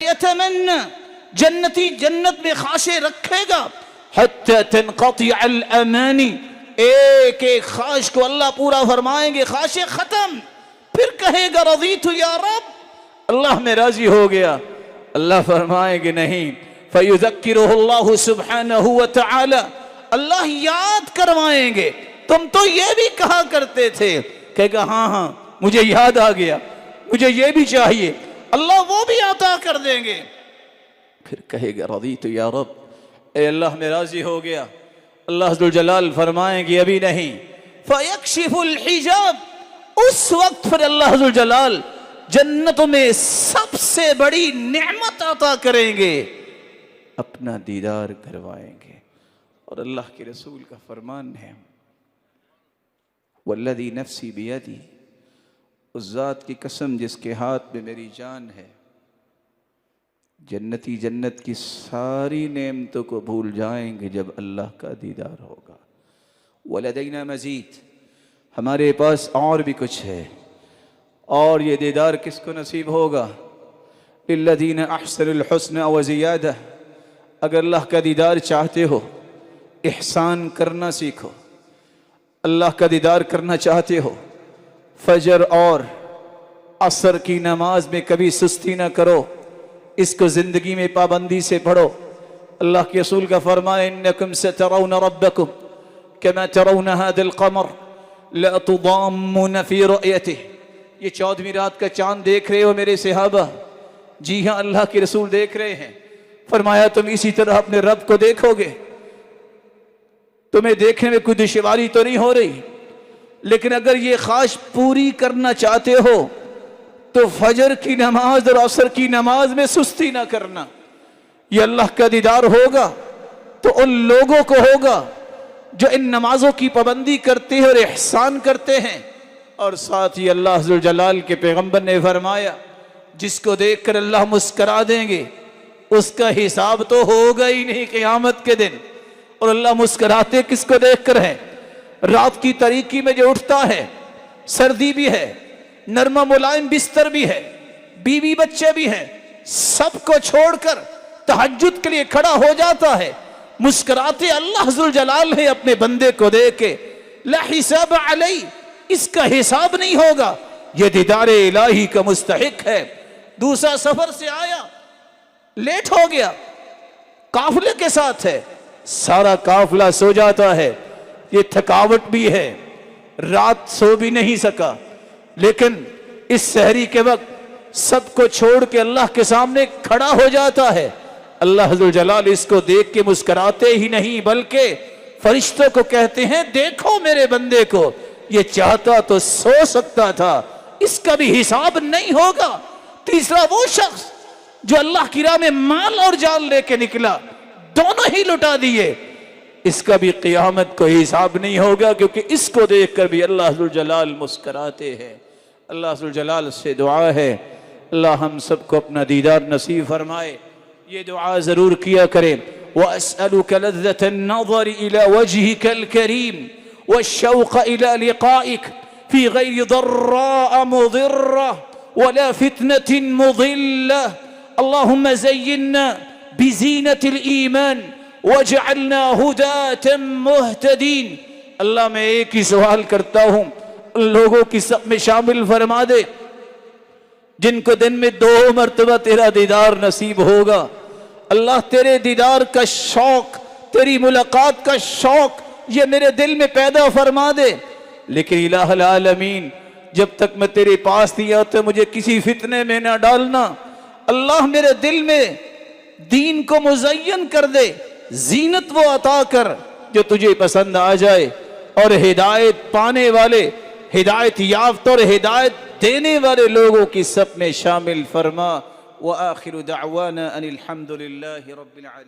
फयतमन्ना, जन्नती जन्नत में ख्वाहिशें रखेगा, हत्ता तनक़ति अल अमानी, एक एक ख्वाहिश को अल्लाह पूरा फरमाएंगे, ख्वाहिशें खत्म। फिर कहेगा रज़ीतु या रब, अल्लाह में राजी हो गया। अल्लाह फरमाएंगे नहीं, फयुज़क्किरुहुल्लाहु सुब्हानहु व तआला, अल्लाह याद करवाएंगे, तुम तो ये भी कहा करते थे। कहेगा हाँ हाँ मुझे याद आ गया, मुझे ये भी चाहिए, अल्लाह वो भी अता कर देंगे। फिर कहेगा रज़ीतु या रब, ए अल्लाह में राजी हो गया। अल्लाह ज़ुल जलाल फरमाएंगे अभी नहीं, फयक्शिफुल हिजाब, उस वक्त फिर अल्लाह ज़ुल जलाल जन्नतों में सबसे बड़ी नेमत अता करेंगे, अपना दीदार करवाएंगे। और अल्लाह के रसूल का फरमान है, वल्लज़ी नफ्सी बियदी, उस ज़ात की कसम जिसके हाथ में मेरी जान है, जन्नती जन्नत की सारी नेमतों को भूल जाएंगे जब अल्लाह का दीदार होगा। वलदैना मज़ीद, हमारे पास और भी कुछ है। और ये दीदार किसको नसीब होगा? लिल्लज़ीना अहसनुल हुस्न व ज़ियादा, अगर अल्लाह का दीदार चाहते हो, इहसान करना सीखो। अल्लाह का दीदार करना चाहते हो, फजर और असर की नमाज में कभी सुस्ती ना करो, इसको ज़िंदगी में पाबंदी से पढ़ो। अल्लाह के रसूल का फरमान, इन्नकुम सतरौन रब्बकुम कमा तरौन हादल क़मर ला तुदाम्मुन फी रुयतिही, ये 14वीं रात का चांद देख रहे हो मेरे सहाबा? जी हाँ, अल्लाह के रसूल देख रहे हैं। फरमाया तुम इसी तरह अपने रब को देखोगे, तुम्हें देखने में कोई दुश्वारी तो नहीं हो रही, लेकिन अगर ये ख्वाहिश पूरी करना चाहते हो तो फजर की नमाज और असर की नमाज में सुस्ती ना करना। ये अल्लाह का दीदार होगा तो उन लोगों को होगा जो इन नमाजों की पाबंदी करते हैं और एहसान करते हैं। और साथ ही अल्लाह ज़ुल जलाल के पैगंबर ने फरमाया, जिसको देखकर अल्लाह मुस्करा देंगे उसका हिसाब तो होगा ही नहीं क़यामत के दिन। और अल्लाह मुस्कराते किसको देखकर है? रात की तारीकी में जो उठता है, सर्दी भी है, नरमा मुलायम बिस्तर भी है, बीवी बच्चे भी हैं, सबको छोड़कर तहज्जुद के लिए खड़ा हो जाता है, मुस्कराते अल्लाह ज़ुल जलाल है अपने बंदे को देख के, ला हिसाब अलई, इसका हिसाब नहीं होगा, ये दीदार इलाही का मुस्तहिक है। दूसरा सफर से आया, लेट हो गया, काफिले के साथ है, सारा काफिला सो जाता है, ये थकावट भी है, रात सो भी नहीं सका, लेकिन इस सहरी के वक्त सबको छोड़ के अल्लाह के सामने खड़ा हो जाता है। अल्लाह ज़ुल जलाल इसको देख के मुस्कराते ही नहीं बल्कि फरिश्तों को कहते हैं, देखो मेरे बंदे को, ये चाहता तो सो सकता था, इसका भी हिसाब नहीं होगा। तीसरा वो शख्स जो अल्लाह की राह में माल और जान लेके निकला, दोनों ही लुटा दिए, इसका भी क़यामत को हिसाब नहीं होगा, क्योंकि इसको देखकर भी अल्लाह ज़ुल जलाल मुस्कराते हैं। अल्लाह ज़ुल जलाल से दुआ है, अल्लाह हम सबको अपना दीदार नसीब फरमाए। ये दुआ ज़रूर किया करें, वअस्अलुका लज़्ज़तन नज़र इला वजहिकल करीम वश्शौक़ इला लिक़ाइक फ़ी ग़ैरि ज़र्रा मुज़िर्रा वला फ़ितनतिन मुज़िल्ला, अल्लाहुम्मा ज़य्यिन्ना बिज़ीनतिल ईमान वजअलना हुदातन मुहतदीन। अल्लाह मैं एक ही सवाल करता हूँ, लोगों की सब में शामिल फरमा दे जिनको दिन में 2 मरतबा तेरा दीदार नसीब होगा। अल्लाह तेरे दीदार का शौक, तेरी मुलाकात का शौक ये मेरे दिल में पैदा फरमा दे। लेकिन इलाहुल आलमीन, जब तक मैं तेरे पास नहीं आता मुझे किसी फितने में ना डालना। अल्लाह मेरे दिल में दीन को मुज़य्यन कर दे, जीनत वो अता कर जो तुझे पसंद आ जाए, और हिदायत पाने वाले, हिदायत याफ्ता और हिदायत देने वाले लोगों की सब में शामिल फरमा। व आखिरु दअवाना अनिल हम्दुलिल्लाहि रब्बिल आलमीन।